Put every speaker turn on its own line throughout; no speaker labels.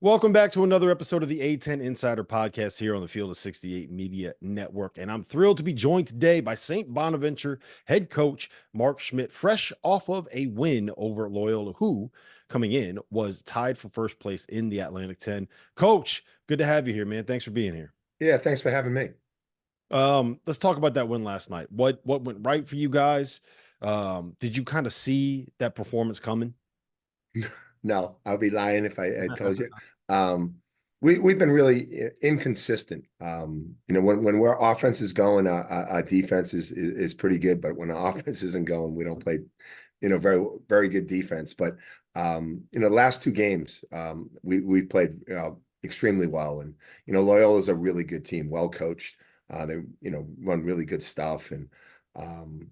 Welcome back to another episode of the A-10 Insider Podcast here on the Field of 68 Media Network. And I'm thrilled to be joined today by St. Bonaventure head coach Mark Schmidt, fresh off of a win over Loyola, who coming in was tied for first place in the Atlantic 10. Coach, good to have you here, man. Thanks for being here.
Yeah, thanks for having me.
Let's talk about that win last night. What went right for you guys? Did you kind of see that performance coming?
No, I'll be lying if I told you. Um, we've been really inconsistent. When our offense is going, our defense is pretty good. But when our offense isn't going, we don't play, very very good defense. But the last two games, we played extremely well, and Loyola is a really good team, well coached. They run really good stuff, and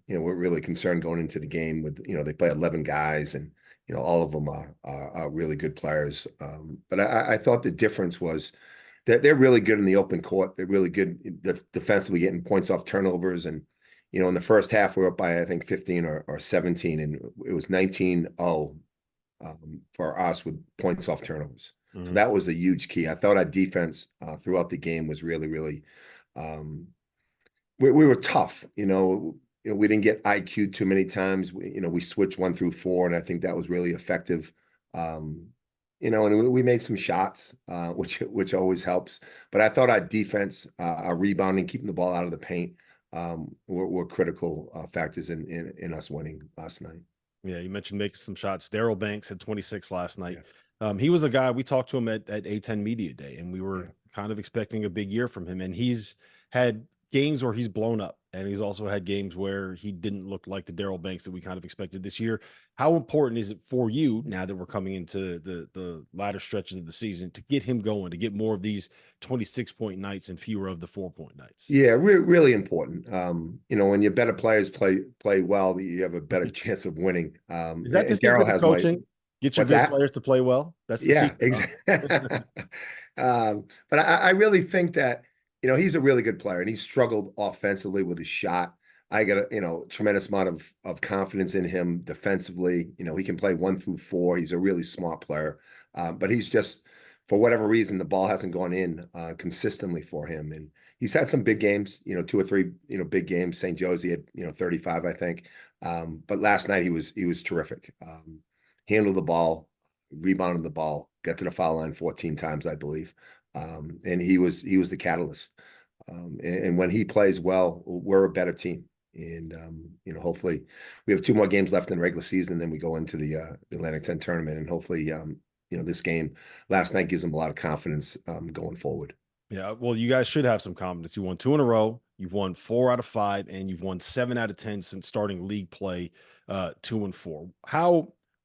we're really concerned going into the game with they play 11 guys and. All of them are really good players. But I thought the difference was that they're really good in the open court. They're really good defensively getting points off turnovers. And, in the first half, we were up by, I think, 15 or 17, and it was 19-0 for us with points off turnovers.
Mm-hmm.
So that was a huge key. I thought our defense throughout the game was really, really we were tough, we didn't get IQ too many times. We switched 1 through 4, and I think that was really effective. And we made some shots, which always helps. But I thought our defense, our rebounding, keeping the ball out of the paint, were critical factors in us winning last night.
Yeah, you mentioned making some shots. Daryl Banks had 26 last night. Yeah. He was a guy, we talked to him at A-10 Media Day, and we were kind of expecting a big year from him. And he's had games where he's blown up, and he's also had games where he didn't look like the Daryl Banks that we kind of expected this year. How important is it for you, now that we're coming into the latter stretches of the season, to get him going, to get more of these 26-point nights and fewer of the 4-point nights?
Yeah, really important. When your better players play well, you have a better chance of winning.
Is that the
And
secret
Daryl
of
has
coaching? Get your
what's
good
that?
players to play well. That's the
Yeah,
secret.
exactly. But I really think that, he's a really good player, and he's struggled offensively with his shot. I got a tremendous amount of confidence in him defensively. He can play 1 through 4. He's a really smart player. But he's just, for whatever reason, the ball hasn't gone in consistently for him. And he's had some big games, 2 or 3, big games. St. Joe's, he had, 35, I think. But last night he was terrific. Handled the ball, rebounded the ball, got to the foul line 14 times, I believe. And he was the catalyst. And when he plays well, we're a better team. And hopefully we have 2 more games left in the regular season, then we go into the Atlantic 10 tournament, and hopefully this game last night gives them a lot of confidence going forward.
Yeah, well, you guys should have some confidence. You won 2 in a row. You've won 4 out of 5, and you've won 7 out of 10 since starting league play, 2 and 4.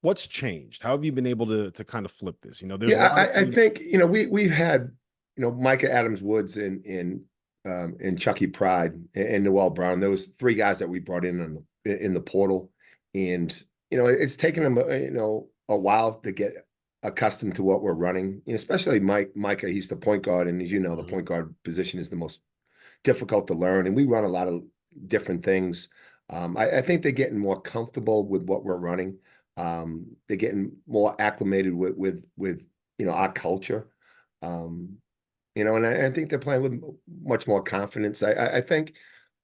What's changed? How have you been able to kind of flip this? There's a lot of
I
teams.
think we've had Micah Adams Woods and Chucky Pride and Noel Brown. Those 3 guys that we brought in the portal, and it's taken them a while to get accustomed to what we're running. Especially Micah. He's the point guard, and as you know, the point guard position is the most difficult to learn, and we run a lot of different things. I think they're getting more comfortable with what we're running. They're getting more acclimated with our culture. And I think they're playing with much more confidence. I think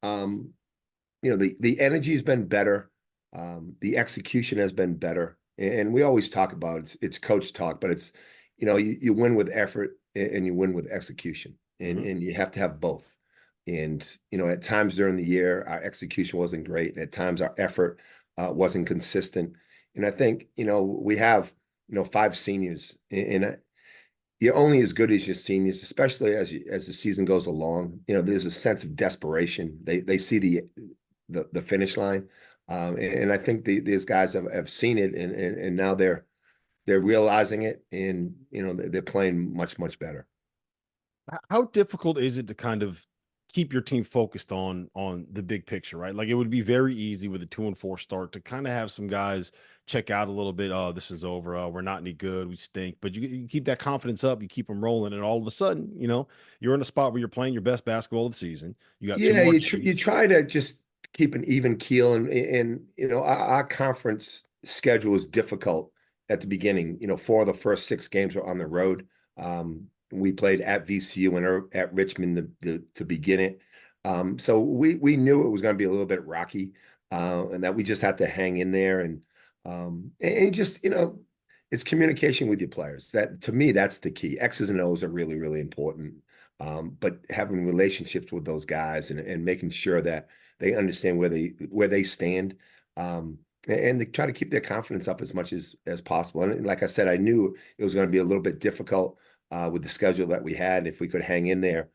the energy's been better. The execution has been better. And we always talk about it's coach talk, but it's you win with effort and you win with execution. And you have to have both. And at times during the year, our execution wasn't great. At times our effort wasn't consistent. And I think, we have, 5 seniors, and you're only as good as your seniors, especially as the season goes along. There's a sense of desperation. They see the finish line. And I think these guys have seen it, and now they're realizing it, and, they're playing much, much better.
How difficult is it to kind of keep your team focused on the big picture, right? Like, it would be very easy with a 2 and 4 start to kind of have some guys check out a little bit. Oh, this is over. Oh, we're not any good. We stink. But you keep that confidence up. You keep them rolling, and all of a sudden, you're in a spot where you're playing your best basketball of the season. You got 2
Yeah,
more
you
games.
try to just keep an even keel, and our conference schedule is difficult at the beginning. 4 of the first 6 games are on the road. We played at VCU and at Richmond to begin it. So we knew it was going to be a little bit rocky, and that we just had to hang in there and just it's communication with your players. That to me, that's the key. X's and O's are really, really important. But having relationships with those guys and making sure that they understand where they stand, and they try to keep their confidence up as much as possible. And like I said, I knew it was going to be a little bit difficult with the schedule that we had. If we could hang in there,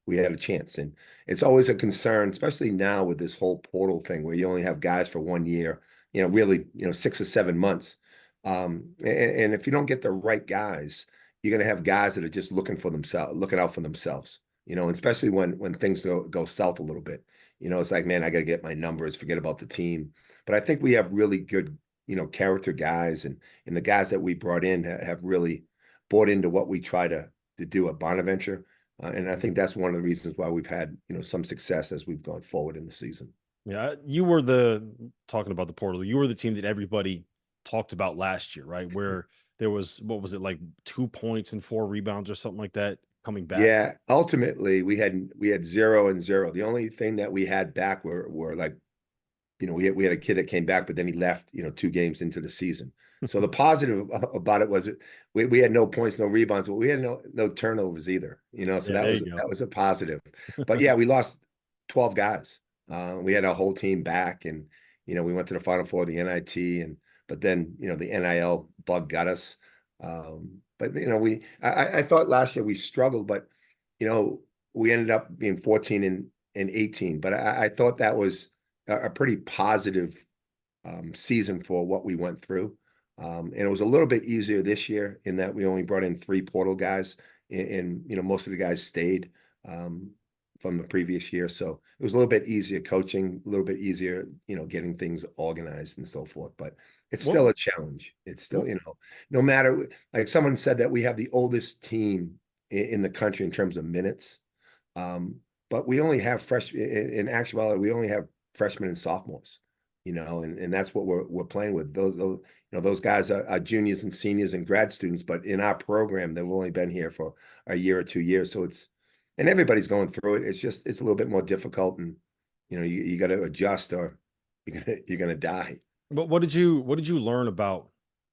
we had a chance. And it's always a concern, especially now with this whole portal thing, where you only have guys for 1 year. Really, 6 or 7 months. And if you don't get the right guys, you're going to have guys that are just looking for themselves, looking out for themselves. And especially when things go south a little bit. It's like, man, I got to get my numbers, forget about the team. But I think we have really good, character guys, and the guys that we brought in have really bought into what we try to do at Bonaventure. And I think that's one of the reasons why we've had, some success as we've gone forward in the season.
Yeah, you were the talking about the portal. You were the team that everybody talked about last year, right? Where there was what was it like 2 points and 4 rebounds or something like that coming back.
Yeah, ultimately we had 0 and 0. The only thing that we had back were like, we had a kid that came back, but then he left, 2 games into the season. So the positive about it was we had no points, no rebounds, but we had no turnovers either. So
Yeah,
that
there
was
you go.
that was a positive. But yeah, we lost 12 guys. We had our whole team back, and we went to the Final Four of the NIT, but then the NIL bug got us. But I thought last year we struggled, but we ended up being 14 and 18. But I thought that was a pretty positive season for what we went through. And it was a little bit easier this year in that we only brought in 3 portal guys, and most of the guys stayed from the previous year. So it was a little bit easier coaching, a little bit easier, getting things organized and so forth. But it's
What,
still a challenge. It's still,
what
no matter, like someone said that we have the oldest team in the country in terms of minutes. Um, but we only have in actuality, we only have freshmen and sophomores, and that's what we're playing with. Those guys are juniors and seniors and grad students, but in our program, they've only been here for a year or 2 years. So and everybody's going through it. It's a little bit more difficult, and you got to adjust, or you're gonna die.
what did you learn about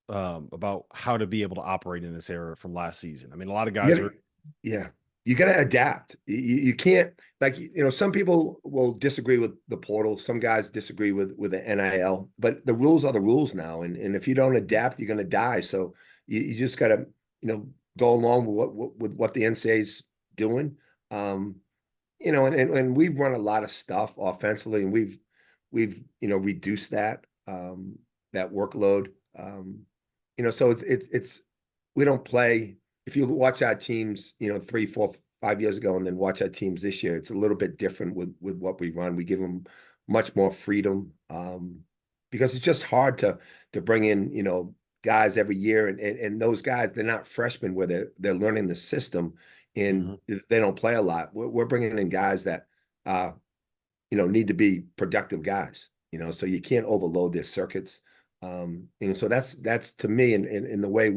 how to be able to operate in this era from last season? I mean, a lot of
You
guys
gotta,
are.
yeah, you got to adapt. You can't, like, some people will disagree with the portal. Some guys disagree with the NIL, but the rules are the rules now. And if you don't adapt, you're going to die. So you just got to, go along with what the NCAA's doing. Um, and we've run a lot of stuff offensively, and we've reduced that workload. So it's we don't play. If you watch our teams, 3, 4, 5 years ago, and then watch our teams this year, it's a little bit different with what we run. We give them much more freedom, because it's just hard to bring in guys every year, and those guys, they're not freshmen where they're learning the system, and
Mhm.
they don't play a lot. We're bringing in guys that need to be productive guys. So you can't overload their circuits. So that's to me, in the way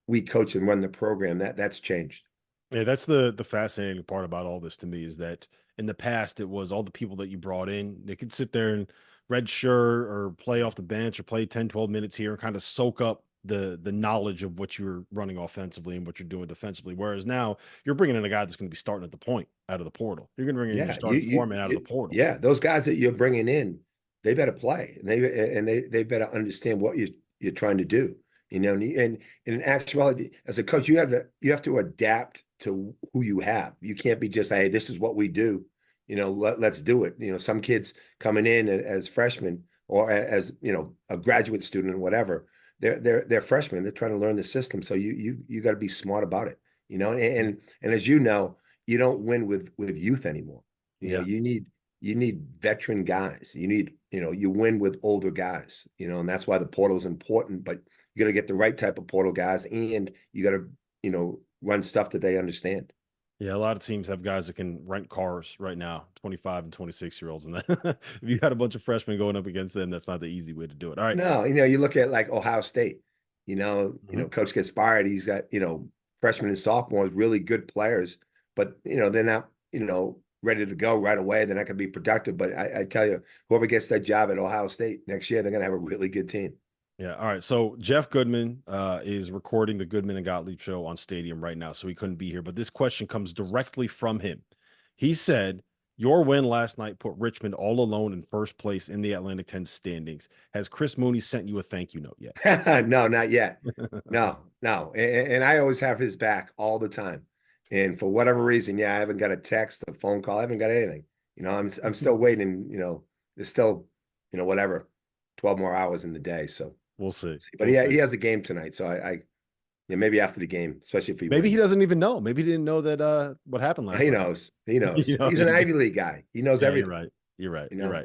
we coach and run the program, that's changed.
Yeah, that's the fascinating part about all this to me is that in the past it was all the people that you brought in, they could sit there and red shirt or play off the bench or play 10, 12 minutes here and kind of soak up the knowledge of what you're running offensively and what you're doing defensively. Whereas now you're bringing in a guy that's going to be starting at the point out of the portal. You're going to bring in your
Yeah,
starting foreman out of the portal.
yeah, those guys that you're bringing in, they better play, and they better understand what you're trying to do. And in actuality, as a coach, you have to adapt to who you have. You can't be just, hey, this is what we do. Let's do it. Some kids coming in as freshmen, or as a graduate student or whatever, they're freshmen. They're trying to learn the system. So you got to be smart about it. And as you don't win with youth anymore.
Yeah.
You need veteran guys. You win with older guys. And that's why the portal is important. But you got to get the right type of portal guys, and you got to run stuff that they understand.
Yeah, a lot of teams have guys that can rent cars right now, 25 and 26-year-olds. And that, if you had a bunch of freshmen going up against them, that's not the easy way to do it. All right.
No, you look at like Ohio State.
Mhm.
Coach gets fired. He's got freshmen and sophomores, really good players, but they're not ready to go right away. They're not going to be productive. But I tell you, whoever gets that job at Ohio State next year, they're going to have a really good team.
Yeah. All right. So Jeff Goodman is recording the Goodman and Gottlieb show on Stadium right now, so he couldn't be here. But this question comes directly from him. He said, "Your win last night put Richmond all alone in first place in the Atlantic 10 standings. Has Chris Mooney sent you a thank you note yet?"
No, not yet. No, no. And I always have his back all the time. And for whatever reason, yeah, I haven't got a text, a phone call. I haven't got anything. I'm still waiting. There's still, whatever, 12 more hours in the day. So
We'll see.
but
We'll
he
see.
has a game tonight. So maybe after the game, especially if he
Maybe he
wins.
doesn't even know. Maybe he didn't know that what happened last
He
night.
knows. He knows.
You know,
He's an Ivy League guy. He knows
yeah, you're
everything.
right. You're right.
You
You're
know.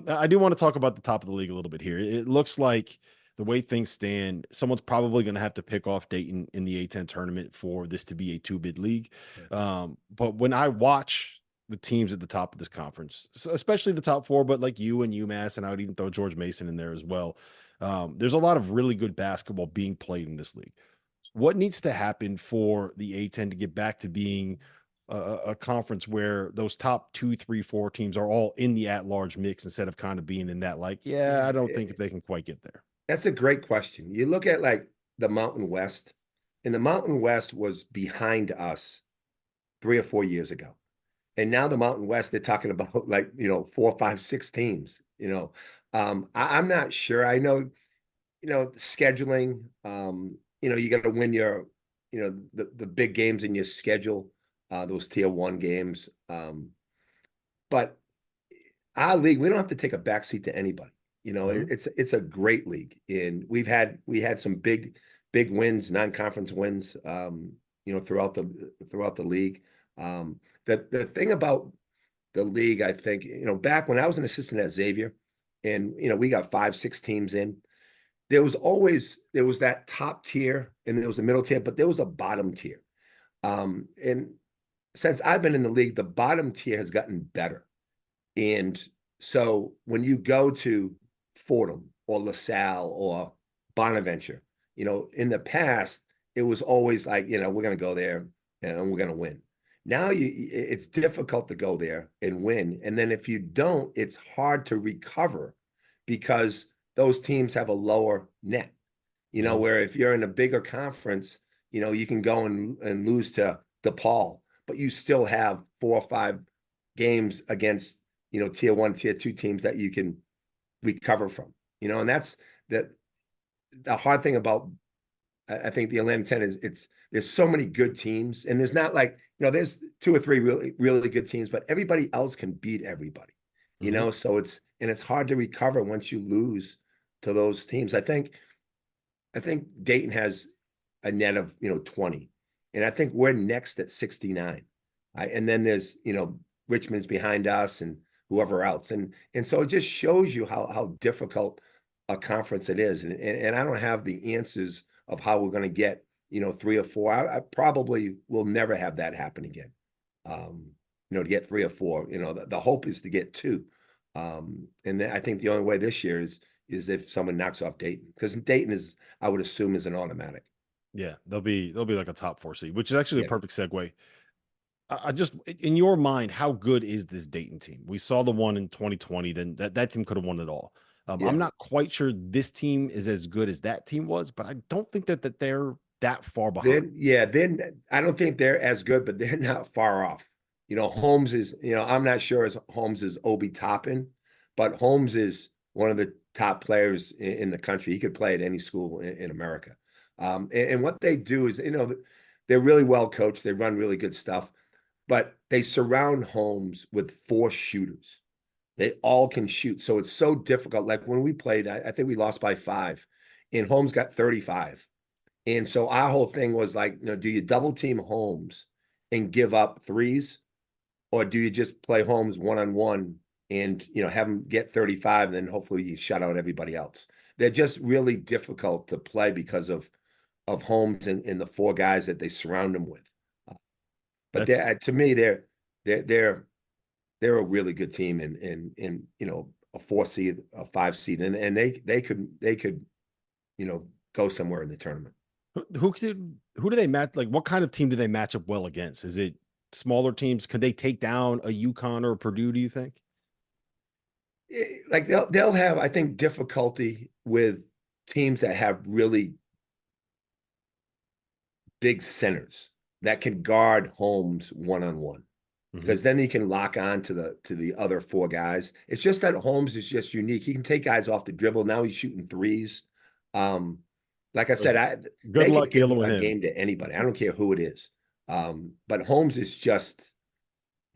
right. I do want to talk about the top of the league a little bit here. It looks like the way things stand, someone's probably going to have to pick off Dayton in the A-10 tournament for this to be a two-bid league. But when I watch the teams at the top of this conference, especially the top four, but like you and UMass, and I would even throw George Mason in there as well. There's a lot of really good basketball being played in this league. What needs to happen for the A-10 to get back to being a conference where those top 2, 3, 4 teams are all in the at-large mix instead of kind of being in that, like, yeah, I don't think if they can quite get there.
That's a great question. You look at like the Mountain West, and the Mountain West was behind us 3 or 4 years ago. And now the Mountain West, they're talking about like, 4, 5, 6 teams. I'm not sure. I know, scheduling, you got to win your, the big games in your schedule, those tier one games. But our league, we don't have to take a backseat to anybody.
Mhm.
It's a great league, and we had some big wins, non-conference wins, throughout the league. The thing about the league, I think, back when I was an assistant at Xavier, and we got 5, 6 teams in. There was that top tier, and there was a middle tier, but there was a bottom tier. And since I've been in the league, the bottom tier has gotten better. And so when you go to Fordham or LaSalle or Bonaventure, in the past, it was always like, we're going to go there and we're going to win. Now it's difficult to go there and win. And then if you don't, it's hard to recover because those teams have a lower net.
Mhm.
Where if you're in a bigger conference, you can go and lose to DePaul, but you still have 4 or 5 games against tier one, tier two teams that you can recover from, and that's the hard thing about, I think, the Atlanta 10 is there's so many good teams, and there's not like, there's 2 or 3 really, really good teams, but everybody else can beat everybody,
Mhm.
so it's hard to recover once you lose to those teams. I think Dayton has a net of 20, and I think we're next at 69. And then there's Richmond's behind us and whoever else, and so it just shows you how difficult a conference it is, and I don't have the answers of how we're going to get 3 or 4. I probably will never have that happen again. To get 3 or 4, the hope is to get 2. And then I think the only way this year is if someone knocks off Dayton, because Dayton is, I would assume, is an automatic.
Yeah, they'll be like a top 4 seed, which is actually a
Yeah.
perfect segue. I just, in your mind, how good is this Dayton team? We saw the one in 2020, then that team could have won it all. I'm
Yeah.
not quite sure this team is as good as that team was, but I don't think that they're that far behind.
Then I don't think they're as good, but they're not far off. Holmes is, I'm not sure as Holmes is Obi Toppin, but Holmes is one of the top players in the country. He could play at any school in America. And what they do is, they're really well coached. They run really good stuff, but they surround Holmes with 4 shooters. They all can shoot. So it's so difficult. Like when we played, I think we lost by 5, and Holmes got 35. And so our whole thing was like, do you double team Holmes and give up threes, or do you just play Holmes one-on-one and have him get 35, and then hopefully you shut out everybody else? They're just really difficult to play because of Holmes and the 4 guys that they surround him with. But
That's
to me, they're a really good team, and a 4 seed, a 5 seed, and they could go somewhere in the tournament.
Who do they match? Like, what kind of team do they match up well against? Is it smaller teams? Could they take down a UConn or a Purdue? Do you think?
Like they'll have, I think, difficulty with teams that have really big centers that can guard Holmes one on one.
Hmm.
Because then he can lock on to the other four guys. It's just that Holmes is just unique. He can take guys off the dribble. Now he's shooting threes. Um, like I said,
Good
they can
luck
give
dealing with
a
him.
game to anybody. I don't care who it is. But Holmes is just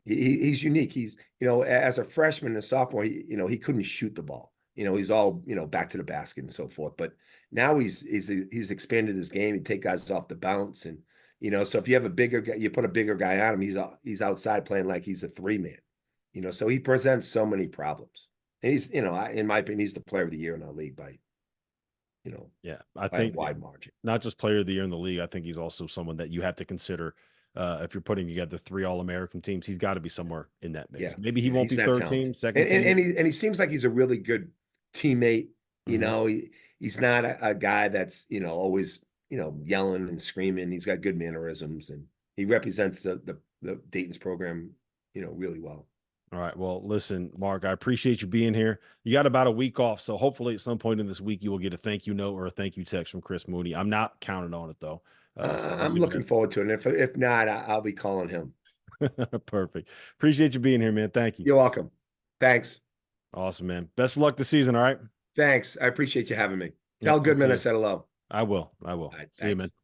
he's unique. He's as a freshman and sophomore, he couldn't shoot the ball. He's all back to the basket and so forth. But now he's expanded his game. He take guys off the bounce and so if you have a bigger guy, you put a bigger guy on him, he's outside playing like he's a three man. So he presents so many problems. And he's in my opinion, he's the player of the year in our league you know
Yeah, I
by a
think
wide margin.
not just player of the year in the league. I think he's also someone that you have to consider if you're putting together three All-American teams. He's got to be somewhere in that
Yeah,
mix. Maybe he
yeah,
won't
he's
be
that
third team,
talented,
second
and
team.
he seems like he's a really good teammate.
Hmm.
He's not a guy that's always yelling and screaming. He's got good mannerisms, and he represents the Dayton's program really well.
All right. Well, listen, Mark, I appreciate you being here. You got about a week off, so hopefully at some point in this week you will get a thank you note or a thank you text from Chris Mooney. I'm not counting on it though. So we'll
I'm
see what
looking forward to it. And if not, I'll be calling him.
happens. Perfect. Appreciate you being here, man. Thank you.
You're welcome. Thanks.
Awesome, man. Best of luck this season. All right.
Thanks. I appreciate you having me.
Yep.
Tell
I'll see
Goodman I
you.
said hello.
I will. I will.
All right.
See you, man.
Thanks.